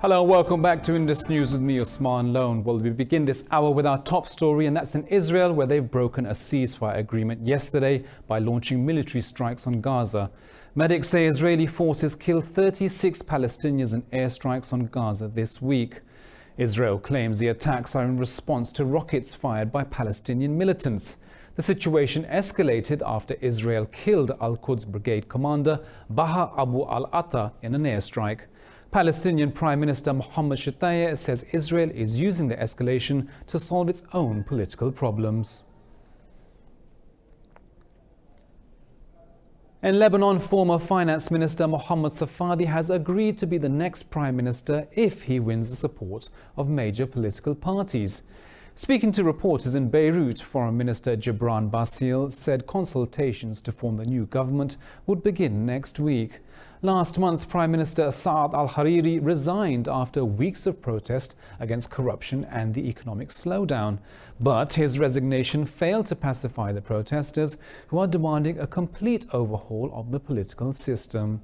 Hello and welcome back to Indus News with me, Osman Lone. Well, we begin this hour with our top story, and that's in Israel, where they've broken a ceasefire agreement yesterday by launching military strikes on Gaza. Medics say Israeli forces killed 36 Palestinians in airstrikes on Gaza this week. Israel claims the attacks are in response to rockets fired by Palestinian militants. The situation escalated after Israel killed Al-Quds Brigade commander Baha Abu al-Atta in an airstrike. Palestinian Prime Minister Mohammed Shtayyeh says Israel is using the escalation to solve its own political problems. In Lebanon, former Finance Minister Mohammed Safadi has agreed to be the next Prime Minister if he wins the support of major political parties. Speaking to reporters in Beirut, Foreign Minister Gibran Bassil said consultations to form the new government would begin next week. Last month, Prime Minister Saad al-Hariri resigned after weeks of protest against corruption and the economic slowdown. But his resignation failed to pacify the protesters, who are demanding a complete overhaul of the political system.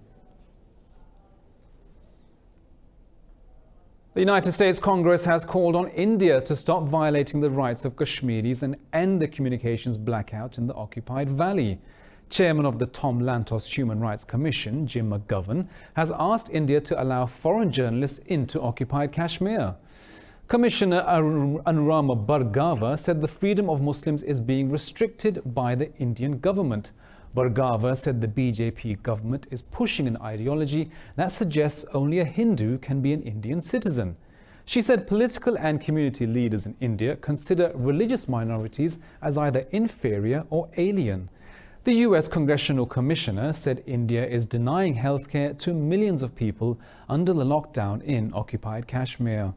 The United States Congress has called on India to stop violating the rights of Kashmiris and end the communications blackout in the occupied valley. Chairman of the Tom Lantos Human Rights Commission, Jim McGovern, has asked India to allow foreign journalists into occupied Kashmir. Commissioner Anurama Bhargava said the freedom of Muslims is being restricted by the Indian government. Bhargava said the BJP government is pushing an ideology that suggests only a Hindu can be an Indian citizen. She said political and community leaders in India consider religious minorities as either inferior or alien. The US Congressional Commissioner said India is denying healthcare to millions of people under the lockdown in occupied Kashmir.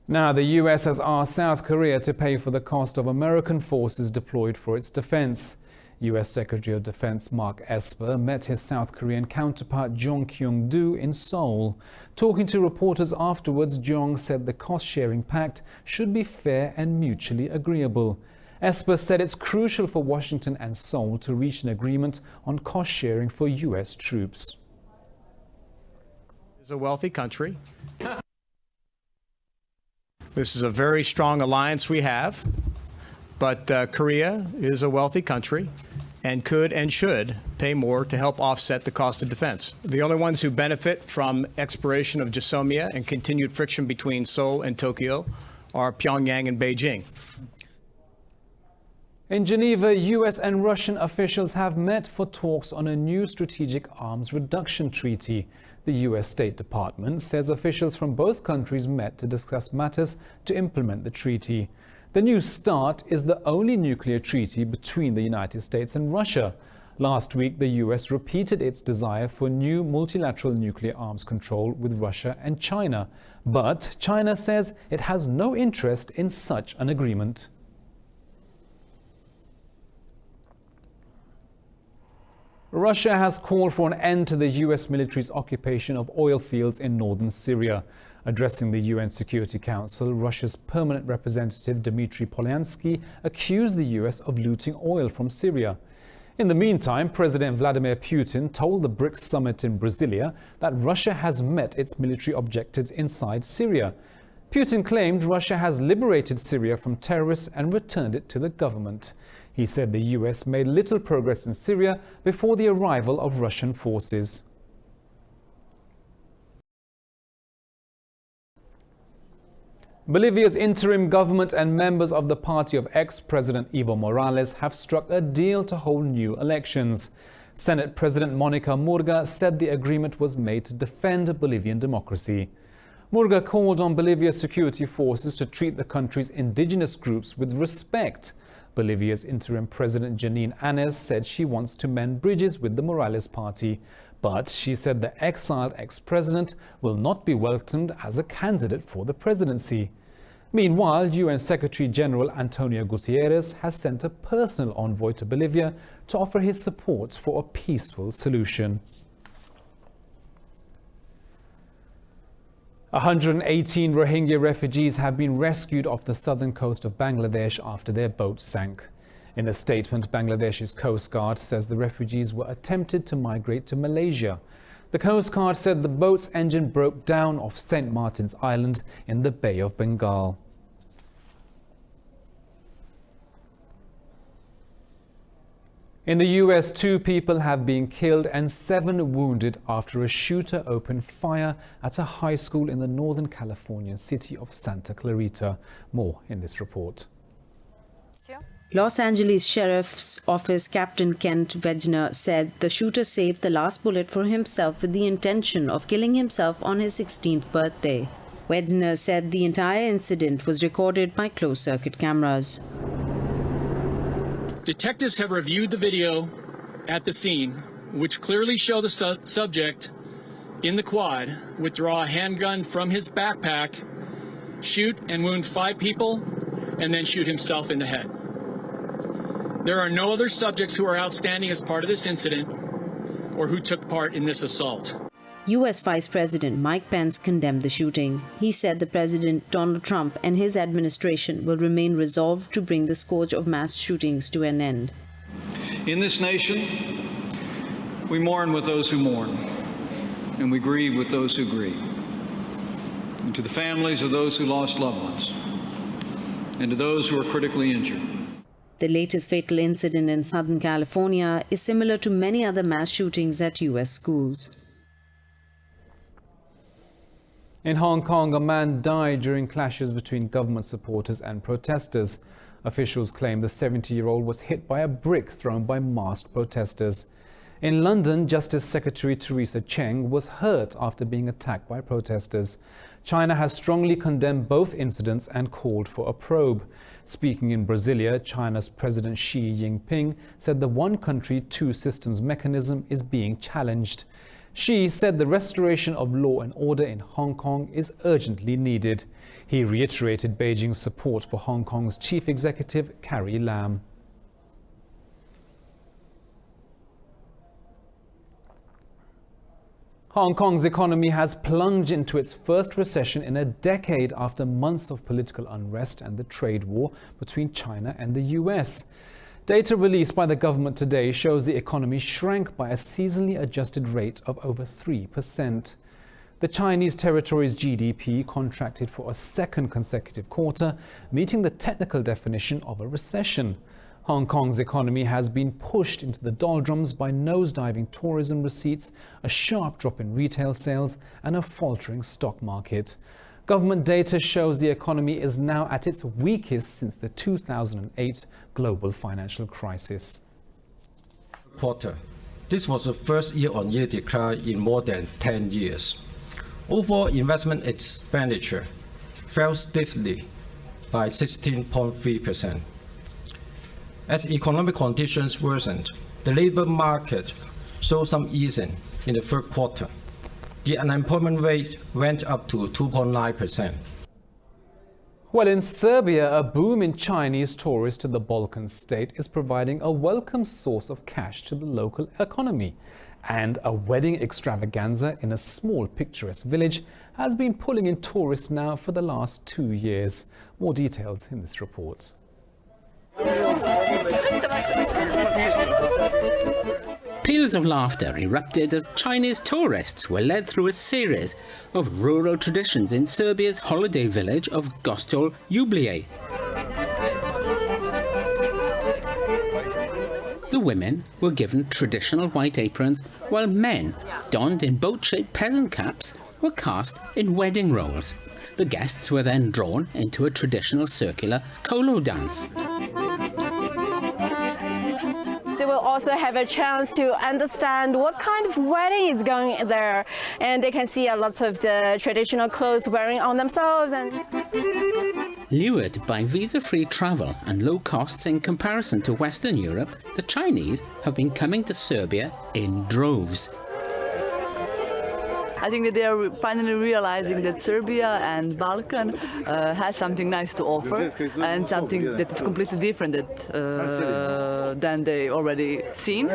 Now, the US has asked South Korea to pay for the cost of American forces deployed for its defense. US Secretary of Defense Mark Esper met his South Korean counterpart Jong Kyung-do in Seoul. Talking to reporters afterwards, Jong said the cost-sharing pact should be fair and mutually agreeable. Esper said it's crucial for Washington and Seoul to reach an agreement on cost-sharing for US troops. It's a wealthy country. This is a very strong alliance we have, but Korea is a wealthy country and could and should pay more to help offset the cost of defense. The only ones who benefit from expiration of GSOMIA and continued friction between Seoul and Tokyo are Pyongyang and Beijing. In Geneva, US and Russian officials have met for talks on a new strategic arms reduction treaty. The US State Department says officials from both countries met to discuss matters to implement the treaty. The New START is the only nuclear treaty between the United States and Russia. Last week, the US repeated its desire for new multilateral nuclear arms control with Russia and China. But China says it has no interest in such an agreement. Russia has called for an end to the US military's occupation of oil fields in northern Syria. Addressing the UN Security Council, Russia's permanent representative Dmitry Polyansky accused the US of looting oil from Syria. In the meantime, President Vladimir Putin told the BRICS summit in Brasilia that Russia has met its military objectives inside Syria. Putin claimed Russia has liberated Syria from terrorists and returned it to the government. He said the US made little progress in Syria before the arrival of Russian forces. Bolivia's interim government and members of the party of ex-President Evo Morales have struck a deal to hold new elections. Senate President Monica Murga said the agreement was made to defend Bolivian democracy. Murga called on Bolivia's security forces to treat the country's indigenous groups with respect. Bolivia's interim president Janine Áñez said she wants to mend bridges with the Morales party, but she said the exiled ex-president will not be welcomed as a candidate for the presidency. Meanwhile, UN Secretary General Antonio Guterres has sent a personal envoy to Bolivia to offer his support for a peaceful solution. 118 Rohingya refugees have been rescued off the southern coast of Bangladesh after their boat sank. In a statement, Bangladesh's Coast Guard says the refugees were attempted to migrate to Malaysia. The Coast Guard said the boat's engine broke down off St. Martin's Island in the Bay of Bengal. In the US, 2 people have been killed and 7 wounded after a shooter opened fire at a high school in the Northern California city of Santa Clarita. More in this report. Los Angeles Sheriff's Office Captain Kent Wegner said the shooter saved the last bullet for himself with the intention of killing himself on his 16th birthday. Wegner said the entire incident was recorded by closed-circuit cameras. Detectives have reviewed the video at the scene, which clearly show the subject in the quad withdraw a handgun from his backpack, shoot and wound 5 people, and then shoot himself in the head. There are no other subjects who are outstanding as part of this incident or who took part in this assault. U.S. Vice President Mike Pence condemned the shooting. He said the President Donald Trump and his administration will remain resolved to bring the scourge of mass shootings to an end. In this nation, we mourn with those who mourn, and we grieve with those who grieve. And to the families of those who lost loved ones, and to those who are critically injured. The latest fatal incident in Southern California is similar to many other mass shootings at U.S. schools. In Hong Kong, a man died during clashes between government supporters and protesters. Officials claim the 70-year-old was hit by a brick thrown by masked protesters. In London, Justice Secretary Theresa Cheng was hurt after being attacked by protesters. China has strongly condemned both incidents and called for a probe. Speaking in Brasilia, China's President Xi Jinping said the one country, two systems mechanism is being challenged. Xi said the restoration of law and order in Hong Kong is urgently needed. He reiterated Beijing's support for Hong Kong's chief executive, Carrie Lam. Hong Kong's economy has plunged into its first recession in a decade after months of political unrest and the trade war between China and the US. Data released by the government today shows the economy shrank by a seasonally adjusted rate of over 3%. The Chinese territory's GDP contracted for a second consecutive quarter, meeting the technical definition of a recession. Hong Kong's economy has been pushed into the doldrums by nosediving tourism receipts, a sharp drop in retail sales, and a faltering stock market. Government data shows the economy is now at its weakest since the 2008 global financial crisis. This was the first year-on-year decline in more than 10 years. Overall investment expenditure fell stiffly by 16.3%. As economic conditions worsened, the labor market showed some easing in the third quarter. The unemployment rate went up to 2.9%. Well, in Serbia, a boom in Chinese tourists to the Balkan state is providing a welcome source of cash to the local economy. And a wedding extravaganza in a small picturesque village has been pulling in tourists now for the last 2 years. More details in this report. Peals of laughter erupted as Chinese tourists were led through a series of rural traditions in Serbia's holiday village of Gostol Jubilej. The women were given traditional white aprons, while men, donned in boat-shaped peasant caps, were cast in wedding roles. The guests were then drawn into a traditional circular kolo dance. They will also have a chance to understand what kind of wedding is going there, and they can see a lot of the traditional clothes wearing on themselves. Lured by visa-free travel and low costs in comparison to Western Europe, the Chinese have been coming to Serbia in droves. I think that they are finally realizing that Serbia and Balkan has something nice to offer and something that is completely different than they already seen.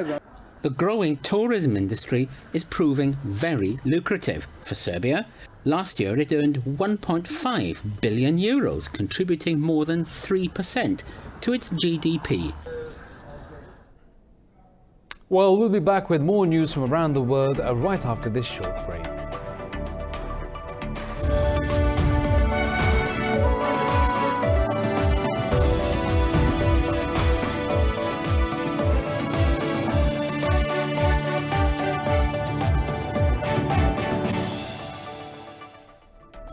The growing tourism industry is proving very lucrative for Serbia. Last year it earned 1.5 billion euros, contributing more than 3% to its GDP. Well, we'll be back with more news from around the world right after this short break.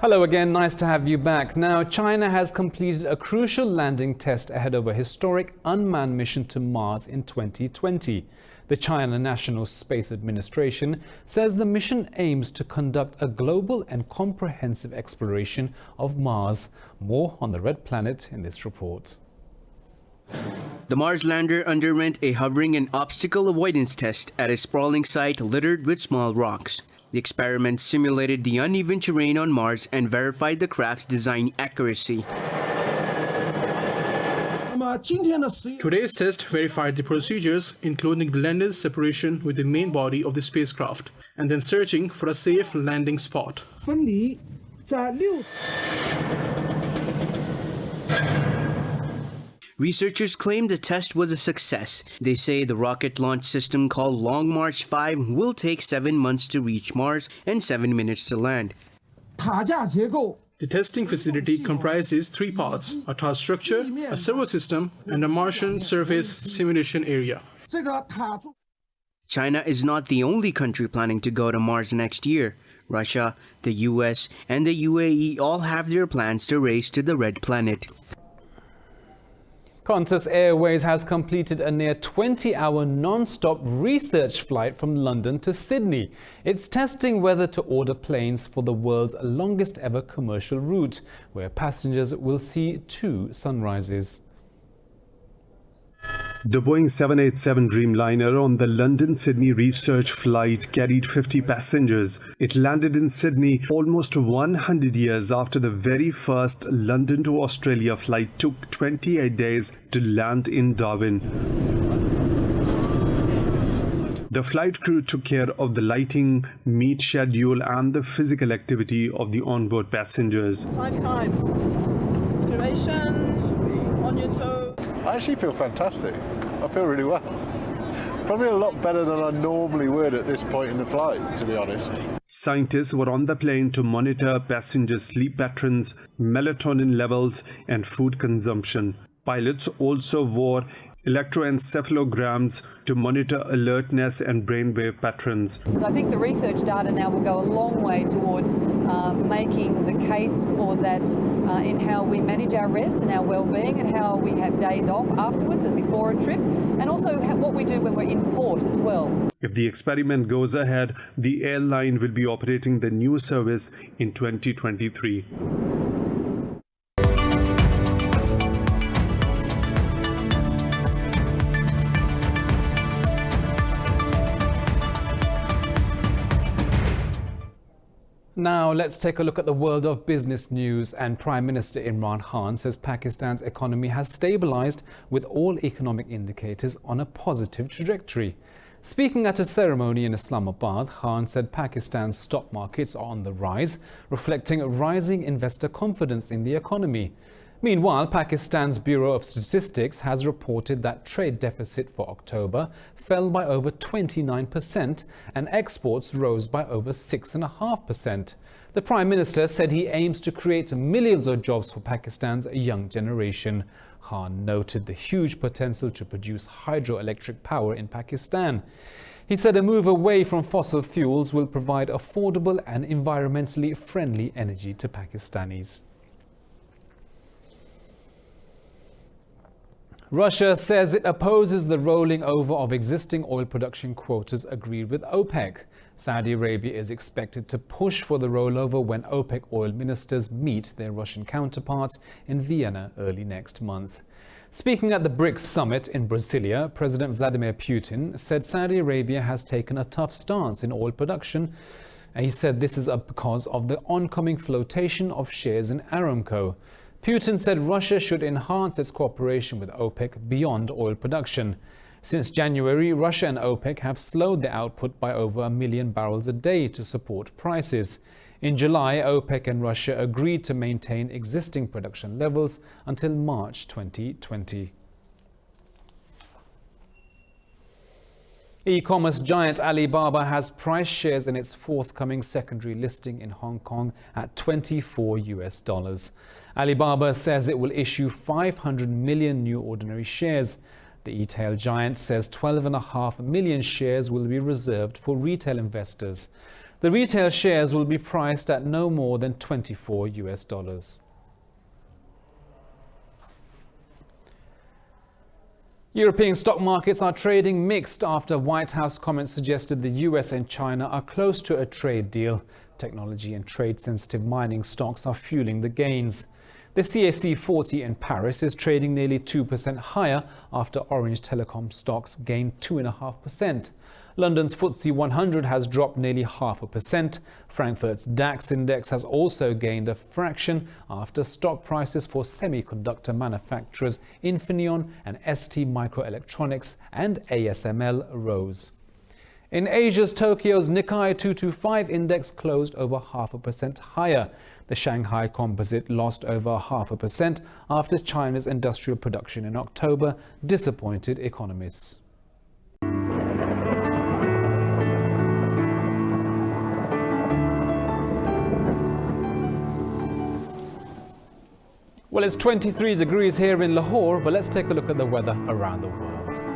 Hello again, nice to have you back. Now, China has completed a crucial landing test ahead of a historic unmanned mission to Mars in 2020. The China National Space Administration says the mission aims to conduct a global and comprehensive exploration of Mars. More on the Red Planet in this report. The Mars lander underwent a hovering and obstacle avoidance test at a sprawling site littered with small rocks. The experiment simulated the uneven terrain on Mars and verified the craft's design accuracy. Today's test verified the procedures, including the lander's separation with the main body of the spacecraft, and then searching for a safe landing spot. Researchers claim the test was a success. They say the rocket launch system called Long March 5 will take 7 months to reach Mars and 7 minutes to land. The testing facility comprises 3 parts: a task structure, a servo system, and a Martian surface simulation area. China is not the only country planning to go to Mars next year. Russia, the US, and the UAE all have their plans to race to the red planet. Qantas Airways has completed a near 20-hour non-stop research flight from London to Sydney. It's testing whether to order planes for the world's longest ever commercial route, where passengers will see 2 sunrises. The Boeing 787 Dreamliner on the London-Sydney research flight carried 50 passengers. It landed in Sydney almost 100 years after the very first London to Australia flight took 28 days to land in Darwin. The flight crew took care of the lighting, meet schedule and the physical activity of the onboard passengers. 5 times. Inspiration, on your toe. I actually feel fantastic. I feel really well. Probably a lot better than I normally would at this point in the flight, to be honest. Scientists were on the plane to monitor passengers' sleep patterns, melatonin levels, and food consumption. Pilots also wore electroencephalograms to monitor alertness and brainwave patterns. So I think the research data now will go a long way towards making the case for that in how we manage our rest and our well-being, and how we have days off afterwards and before a trip, and also what we do when we're in port as well. If the experiment goes ahead, the airline will be operating the new service in 2023. Now let's take a look at the world of business news. And Prime Minister Imran Khan says Pakistan's economy has stabilized, with all economic indicators on a positive trajectory. Speaking at a ceremony in Islamabad, Khan said Pakistan's stock markets are on the rise, reflecting rising investor confidence in the economy. Meanwhile, Pakistan's Bureau of Statistics has reported that trade deficit for October fell by over 29% and exports rose by over 6.5%. The Prime Minister said he aims to create millions of jobs for Pakistan's young generation. Khan noted the huge potential to produce hydroelectric power in Pakistan. He said a move away from fossil fuels will provide affordable and environmentally friendly energy to Pakistanis. Russia says it opposes the rolling over of existing oil production quotas agreed with OPEC. Saudi Arabia is expected to push for the rollover when OPEC oil ministers meet their Russian counterparts in Vienna early next month. Speaking at the BRICS summit in Brasilia, President Vladimir Putin said Saudi Arabia has taken a tough stance in oil production. And he said this is because of the oncoming flotation of shares in Aramco. Putin said Russia should enhance its cooperation with OPEC beyond oil production. Since January, Russia and OPEC have slowed the output by over 1 million barrels a day to support prices. In July, OPEC and Russia agreed to maintain existing production levels until March 2020. E-commerce giant Alibaba has priced shares in its forthcoming secondary listing in Hong Kong at $24. Alibaba says it will issue 500 million new ordinary shares. The e-tail giant says 12.5 million shares will be reserved for retail investors. The retail shares will be priced at no more than $24. European stock markets are trading mixed after White House comments suggested the US and China are close to a trade deal. Technology and trade-sensitive mining stocks are fueling the gains. The CAC 40 in Paris is trading nearly 2% higher after Orange Telecom stocks gained 2.5%. London's FTSE 100 has dropped nearly 0.5%. Frankfurt's DAX index has also gained a fraction after stock prices for semiconductor manufacturers Infineon and ST Microelectronics and ASML rose. In Asia's Tokyo's Nikkei 225 index closed over 0.5% higher. The Shanghai Composite lost over 0.5% after China's industrial production in October disappointed economists. Well, it's 23 degrees here in Lahore, but let's take a look at the weather around the world.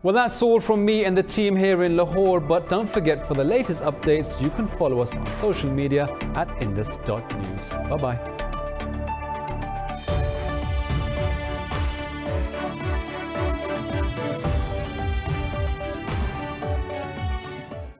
Well, that's all from me and the team here in Lahore, but don't forget, for the latest updates, you can follow us on social media at indus.news. Bye-bye.